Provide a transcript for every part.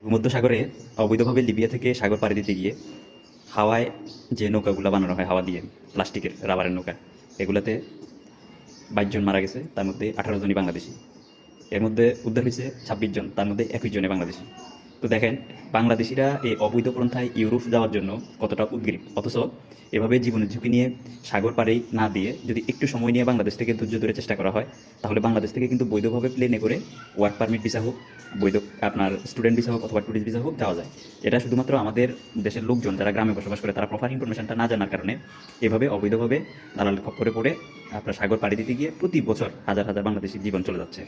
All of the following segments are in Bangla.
ভূমধ্যসাগরে অবৈধভাবে লিবিয়া থেকে সাগর পাড়ি দিতে গিয়ে হাওয়ায় যে নৌকাগুলো বানানো হয় হাওয়া দিয়ে, প্লাস্টিকের রাবারের নৌকা, এগুলোতে 22 জন মারা গেছে, তার মধ্যে 18 জনই বাংলাদেশি। এর মধ্যে উদ্ধার হয়েছে 26 জন, তার মধ্যে 21 জনে বাংলাদেশি। তো দেখেন, বাংলাদেশিরা এই অবৈধ পন্থায় ইউরোপ যাওয়ার জন্য কতটা উদ্গ্রীব, অথচ এভাবে জীবনের ঝুঁকি নিয়ে সাগর পাড়ি না দিয়ে যদি একটু সময় নিয়ে বাংলাদেশ থেকে ধৈর্য ধরে চেষ্টা করা হয়, তাহলে বাংলাদেশ থেকে কিন্তু বৈধভাবে প্লেনে করে ওয়ার্ক পারমিট ভিসা হোক, বৈধ আপনার স্টুডেন্ট ভিসা হোক অথবা ট্যুরিস্ট ভিসা হোক যাওয়া যায়। এটা শুধুমাত্র আমাদের দেশের লোকজন যারা গ্রামে বসবাস করে তারা প্রপার ইনফরমেশনটা না জানার কারণে এভাবে অবৈধভাবে দালাল খপ্পরে পড়ে আপনার সাগর পাড়ি দিতে গিয়ে প্রতি বছর হাজার হাজার বাংলাদেশির জীবন চলে যাচ্ছে।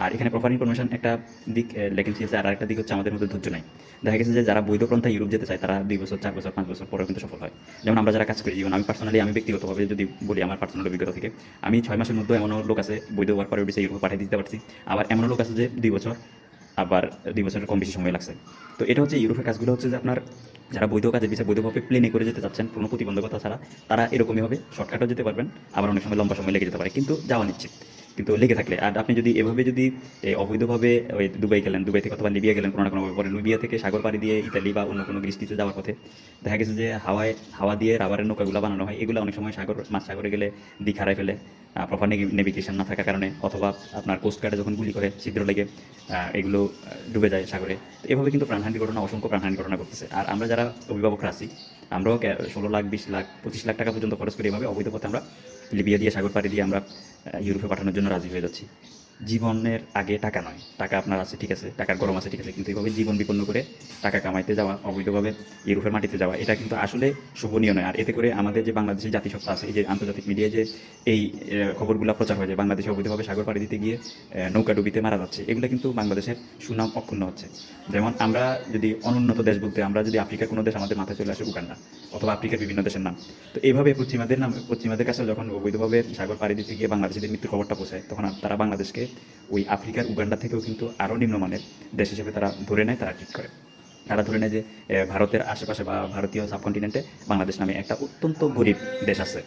আর এখানে প্রপার ইনফরমেশন একটা দিক লেখেন ছিল, আর একটা দিক হচ্ছে আমাদের মধ্যে ধৈর্য নাই। দেখা গেছে যে যারা বৈধ পন্থায় ইউরোপ যেতে চায় তারা 2 বছর, 4 বছর, 5 বছর পরেও কিন্তু সফল হয়। যেমন আমরা যারা কাজ করি, জীবন আমি ব্যক্তিগতভাবে যদি বলি আমার পার্সোনাল অভিজ্ঞতা থেকে, আমি 6 মাসের মধ্যে এমনও লোক আছে বৈধ ওয়ার্ক পারমিট ভিসা ইউরোপে পাঠিয়ে দিতে পারছি। আবার এমনও লোক আছে যে 2 বছর, আবার 2 বছরের কম বেশি সময় লাগছে। তো এটা হচ্ছে ইউরোপের কাজগুলো হচ্ছে যে আপনার যারা বৈধ কাজের বিষয়ে বৈধভাবে প্লেনে করে যেতে চাচ্ছেন কোনো প্রতিবন্ধকতা ছাড়া, তারা এরকমই হবে, শর্টকাটও যেতে পারবেন, আবার অনেক সময় লম্বা সময় লেগে যেতে পারে, কিন্তু যাওয়া নিশ্চিত। কিন্তু লেগে থাকলে আর আপনি যদি এভাবে যদি অবৈধভাবে ওই দুবাই গেলেন, দুবাই থেকে অথবা লিবিয়া গেলেন কোনো না কোনোভাবে, পরে লিবিয়া থেকে সাগর পাড়ি দিয়ে ইতালি বা অন্য কোনো গ্রিসটিতে যাওয়ার পথে দেখা গেছে যে হাওয়া দিয়ে রাবারের নৌকাগুলো বানানো হয়, এগুলো অনেক সময় মাছ সাগরে গেলে দিক হারায় ফেলে, প্রপার নেভিগেশন না থাকার কারণে, অথবা আপনার কোস্টগার্ডে যখন গুলি করে ছিদ্র লেগে এগুলো ডুবে যায় সাগরে। তো এভাবে কিন্তু প্রাণহানি ঘটনা, অসংখ্য প্রাণহানি ঘটনা করতেছে। আর আমরা যারা অভিভাবকরা আছি, আমরাও 16 লাখ, 20 লাখ, 25 লাখ টাকা পর্যন্ত খরচ করে এভাবে অবৈধ পথে আমরা লিবিয়া দিয়ে সাগর পাড়ি দিয়ে আমরা ইউরোপে পাঠানোর জন্য রাজি হয়ে যাচ্ছি। জীবনের আগে টাকা নয়, টাকা আপনার আছে ঠিক আছে, টাকার গরম আছে ঠিক আছে, কিন্তু এইভাবে জীবন বিপন্ন করে টাকা কামাইতে যাওয়া, অবৈধভাবে ইউরোপের মাটিতে যাওয়া, এটা কিন্তু আসলে শোভনীয় নয়। আর এতে করে আমাদের যে বাংলাদেশের জাতিসত্তা আছে, এই যে আন্তর্জাতিক মিডিয়ায় যে এই খবরগুলো প্রচার হয়ে যায় বাংলাদেশে অবৈধভাবে সাগর পাড়ি দিতে গিয়ে নৌকা ডুবিতে মারা যাচ্ছে, এগুলো কিন্তু বাংলাদেশের সুনাম অক্ষুণ্ণ হচ্ছে। যেমন আমরা যদি অনুন্নত দেশ বলতে আমরা যদি আফ্রিকার কোনো দেশ আমাদের মাথায় চলে আসে উগান্ডা, অথবা আফ্রিকার বিভিন্ন দেশের নাম। তো এইভাবে পশ্চিমাদের কাছে যখন অবৈধভাবে সাগর পাড়ি দিতে গিয়ে বাংলাদেশিদের মৃত্যুর খবরটা পৌঁছায়, তখন তারা বাংলাদেশকে ওই আফ্রিকার উগান্ডা থেকেও কিন্তু আরও নিম্নমানের দেশ হিসেবে তারা ধরে নেয়, তারা ট্রিট করে। তারা ধরে নেয় যে ভারতের আশেপাশে বা ভারতীয় সাবকন্টিনেন্টে বাংলাদেশ নামে একটা অত্যন্ত গরিব দেশ আছে।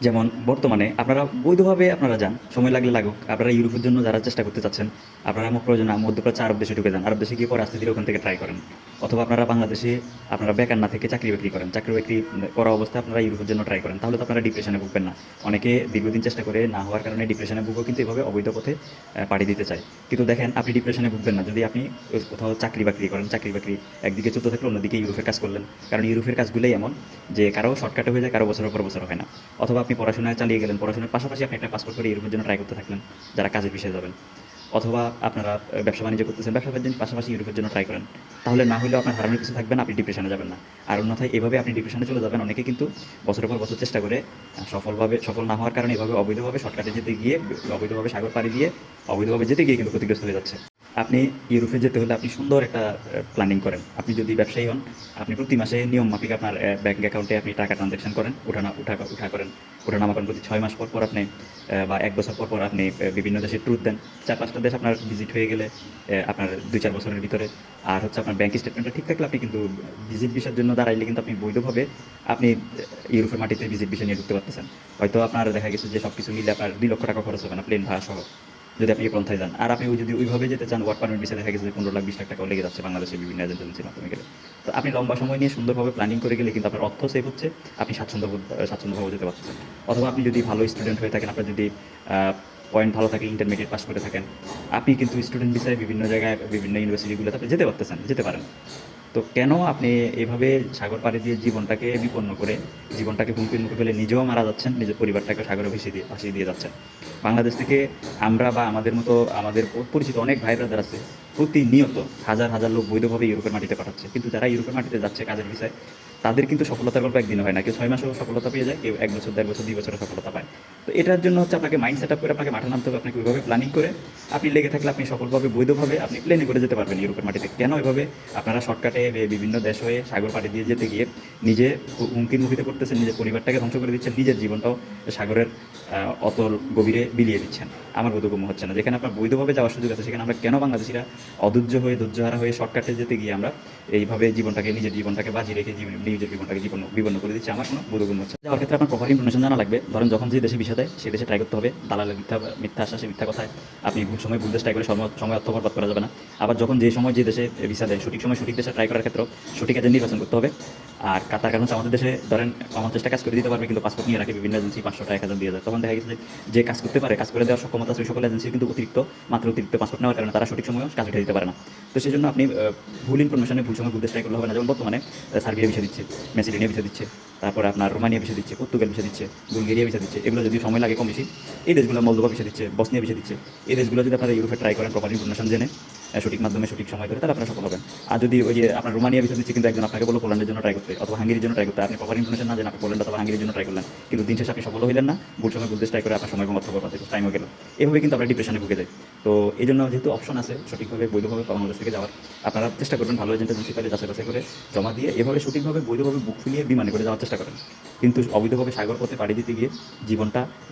যেমন বর্তমানে আপনারা বৈধভাবে আপনারা যান, সময় লাগলে লাগুক, আপনারা ইউরোপের জন্য যারা চেষ্টা করতে চাচ্ছেন, আপনারা প্রয়োজন মধ্যপ্রাচ্য আরব দেশে ঢুকে যান, আরব দেশে গিয়ে পরে আস্তে ধীরে ওখান থেকে ট্রাই করেন। অথবা আপনারা বাংলাদেশে আপনারা বেকার না থেকে চাকরি বাকরি করেন, চাকরি বাকরি করা অবস্থায় আপনারা ইউরোপের জন্য ট্রাই করেন, তাহলে তো আপনারা ডিপ্রেশনে ভুগবেন না। অনেকে দীর্ঘদিন চেষ্টা করে না হওয়ার কারণে ডিপ্রেশনে ভুগো, কিন্তু এভাবে অবৈধ পথে পাড়ি দিতে চায়। কিন্তু দেখেন, আপনি ডিপ্রেশনে ভুগবেন না যদি আপনি কোথাও চাকরি বাকরি করেন, চাকরি বাকরি একদিকে চলতে থাকলে অন্যদিকে ইউরোপের কাজ করলেন। কারণ ইউরোপের কাজগুলোই এমন যে কারো শর্টকাটে হয়ে যায়, কারো বছরের পর বছর হয় না। অথবা আপনি পড়াশোনায় চালিয়ে গেলেন, পড়াশোনার পাশাপাশি আপনি একটা পাসপোর্ট করে ইউরোপের জন্য ট্রাই করতে থাকলেন যারা কাজের বিষয়ে যাবেন। অথবা আপনারা ব্যবসা বাণিজ্য করতেছেন, ব্যবসা বাণিজ্যের পাশাপাশি ইউরোপের জন্য ট্রাই করেন, তাহলে না হলেও আপনার হারানোর কিছু থাকবে না, আপনি ডিপ্রেশনে যাবেন না। আর অন্যথায় এভাবে আপনি ডিপ্রেশনে চলে যাবেন। অনেকে কিন্তু বছরের পর বছর চেষ্টা করে সফল না হওয়ার কারণে এভাবে অবৈধভাবে শর্টকাটে যেতে গিয়ে, অবৈধভাবে সাগর পাড়ি দিয়ে, অবৈধভাবে যেতে গিয়ে কিন্তু ক্ষতিগ্রস্ত হয়ে যাচ্ছে। আপনি ইউরোপে যেতে হলে আপনি সুন্দর একটা প্ল্যানিং করেন। আপনি যদি ব্যবসায়ী হন, আপনি প্রতি মাসে নিয়ম মাফিক আপনার ব্যাঙ্ক অ্যাকাউন্টে আপনি টাকা ট্রানজ্যাকশন করেন, ওঠানামা করেন। প্রতি 6 মাস পর পর আপনি বা 1 বছর পর পর আপনি বিভিন্ন দেশে ট্যুর দেন। 4-5টা দেশ আপনার ভিজিট হয়ে গেলে আপনার 2-4 বছরের ভিতরে। আর হচ্ছে আপনার ব্যাঙ্ক স্টেটমেন্টটা ঠিক থাকলে আপনি কিন্তু ভিজিট ভিসার জন্য দাঁড়াইলে কিন্তু আপনি বৈধভাবে আপনি ইউরোপের মাটিতে ভিজিট ভিসা নিয়ে ঢুকতে পারতেছেন। হয়তো আপনার দেখা গেছে যে সব কিছু মিলে আপনার 2 লক্ষ টাকা খরচ হবে না প্লেন ভাড়া সহ, যদি আপনি এই পন্থায় যান। আর আপনি যদি ওইভাবে যেতে চান, ওয়ার্ক পারমিট ভিসা দেখা গেছে যে 15 লাখ, 20 লাখ টাকাও লেগে যাচ্ছে বাংলাদেশের বিভিন্ন এজেন্সির মাধ্যমে গেলে। তো আপনি লম্বা সময় নিয়ে সুন্দরভাবে প্ল্যানিং করে গেলে কিন্তু আপনার অর্থ সেভ হচ্ছে, আপনি স্বাচ্ছন্দ্যভাবে যেতে পারতেছেন। অথবা আপনি যদি ভালো স্টুডেন্ট হয়ে থাকেন, আপনার যদি পয়েন্ট ভালো থাকে, ইন্টারমিডিয়েট পাস করে থাকেন, আপনি কিন্তু স্টুডেন্ট ভিসায় বিভিন্ন জায়গায় বিভিন্ন ইউনিভার্সিটিগুলোতে আপনি যেতে পারেন। তো কেন আপনি এভাবে সাগর পাড়ি দিয়ে জীবনটাকে বিপন্ন করে, জীবনটাকে হুমকির মুখে ফেলে নিজেও মারা যাচ্ছেন, নিজের পরিবারটাকে সাগরে ভাসিয়ে দিয়ে যাচ্ছেন? বাংলাদেশ থেকে আমরা বা আমাদের মতো আমাদের পরিচিত অনেক ভাই ব্রাদার আছে, প্রতিনিয়ত হাজার হাজার লোক বৈধভাবে ইউরোপের মাটিতে পাঠাচ্ছে। কিন্তু যারা ইউরোপের মাটিতে যাচ্ছে কাজের বিষয়ে, তাদের কিন্তু সফলতার গল্প একদিন হয় না। কেউ 6 মাসেও সফলতা পেয়ে যায়, কেউ 1 বছর, 1.5 বছর, 2 বছরের সফলতা পায়। তো এটার জন্য হচ্ছে আপনাকে মাইন্ড সেট আপ করে আপনাকে মাঠে নামতে হবে। আপনাকে ওইভাবে প্ল্যানিং করে আপনি লেগে থাকলে আপনি সফলভাবে বৈধভাবে আপনি প্লেনে করে যেতে পারবেন ইউরোপের মাটিতে। কেন এভাবে আপনারা শর্টকাটে বিভিন্ন দেশ হয়ে সাগর পাড়ি দিয়ে যেতে গিয়ে নিজে হুমকির মুখিতে করতেছেন, নিজের পরিবারটাকে ধ্বংস করে দিচ্ছেন, নিজের জীবনটাও সাগরের অতল গভীরে বিলিয়ে দিচ্ছেন? আমার বোধগম্য হচ্ছে না। যেখানে আপনার বৈধভাবে যাওয়ার সুযোগ আছে, সেখানে আমরা কেন বাংলাদেশিরা অধৈর্য হয়ে, ধৈর্যহারা হয়ে শর্টকাটে যেতে গিয়ে আমরা এইভাবে নিজের জীবনটাকে বাজি রেখে নিজের জীবনটাকে বিপন্ন করে দিচ্ছে আমার কোনো বোধগম্য হচ্ছে না। যাওয়ার ক্ষেত্রে আপনার প্রপার ইনফরমেশন জানা লাগবে। ধরেন যখন যে দেশে ভিসা দেয় সেই দেশে ট্রাই করতে হবে। দালালের মিথ্যা আশ্বাসে মিথ্যা কথায় আপনি ভুল সময় ভুল দেশ ট্রাই করে সময় অর্থ বরবাদ করা যাবে না। আবার যখন যে সময় যে দেশে ভিসা দেয় সঠিক সময় সঠিক দেশে ট্রাই করার ক্ষেত্রে সঠিক এজেন্ট নির্বাচন করতে হবে। আর তার কারণ হচ্ছে আমাদের দেশে ধরেন 50 কাজ করে দিতে পারবে, কিন্তু পাসপোর্ট নিয়ে রাখে বিভিন্ন এজেন্সি 500 টাকা 1000 দিয়ে যায়। তখন দেখা গেছে যে কাজ করতে পারে, কাজ করে দেওয়ার সক্ষমতা আছে ওই সকল এজেন্সির, কিন্তু অতিরিক্ত পাসপোর্ট নেওয়ার কারণে তারা সঠিক সময় কাজ উঠে দিতে পারে না। তো সেই জন্য আপনি ভুল ইনফরমেশনে ভুল সময় ভুল দেশ ট্রাই করলে হবে না। যেমন বর্তমানে সার্বিয়া ভিসা দিচ্ছে, মেসিডোনিয়া ভিসা দিচ্ছে, তারপরে আপনার রোমানিয়া ভিসা দিচ্ছে, পর্তুগাল ভিসা দিচ্ছে, বুলগেরিয়া ভিসা দিচ্ছে। এগুলো যদি সময় লাগে কম বেশি, এই দেশগুলো মলদোভা ভিসা দিচ্ছে, বসনিয়া ভিসা দিচ্ছে। এই দেশগুলো যদি আপনারা ইউরোপে ট্রাই করেন প্রপার ইনফরমেশন জেনে সঠিক মাধ্যমে সঠিক সময় ধরে, তাহলে আপনারা সফল হবেন। আর যদি ওই যে আপনার রোমানিয়া ভিসা দিচ্ছে কিন্তু একজন আপনাকে বলো পোল্যান্ডের জন্য ট্রাই করতে অথবা হাঙ্গেরির জন্য ট্রাই করতে, আপনি প্রপার ইনফরমেশন না জেনে আপনি পোল্যান্ড অথবা হাঙ্গেরির জন্য ট্রাই করলেন, কিন্তু দিন শেষে আপনি সফল হইলেন না, ভুল সময় ভুল দেশ ট্রাই করে আপনার সময় এবং অর্থ বরবাদ টাইমও গেল। এভাবে কিন্তু আমরা ডিপ্রেশনে ভুগে যাই। তো এই জন্য যেহেতু অপশন আছে সঠিকভাবে বৈধভাবে বাংলাদেশ থেকে যাওয়ার, আপনারা চেষ্টা করবেন ভালো এজেন্ট এজেন্সি পাইলে যাচাই বাছাই করে জমা দিয়ে এভাবে সঠিকভাবে বৈধভাবে বুক ফুলিয়ে বিমানে করে যাওয়ার চেষ্টা করেন। কিন্তু অবৈধভাবে সাগর পথে পাড়ি দিতে গিয়ে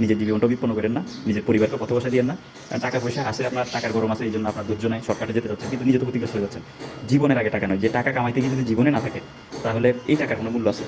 নিজের জীবনটা বিপন্ন করেন না, নিজের পরিবারকে পথে বসা দিয়েন না। কারণ টাকা পয়সা আছে, আপনার টাকার গরম আছে, এই জন্য আপনার ধৈর্য নাই, শর্টকাটে যেতে যাচ্ছেন, কিন্তু নিজে তো ক্ষতিগ্রস্ত হয়ে যাচ্ছেন। জীবনের আগে টাকা নয়, যে টাকা কামাইতে গিয়ে যদি জীবনে না থাকে তাহলে এই টাকার কোনো মূল্য আছে?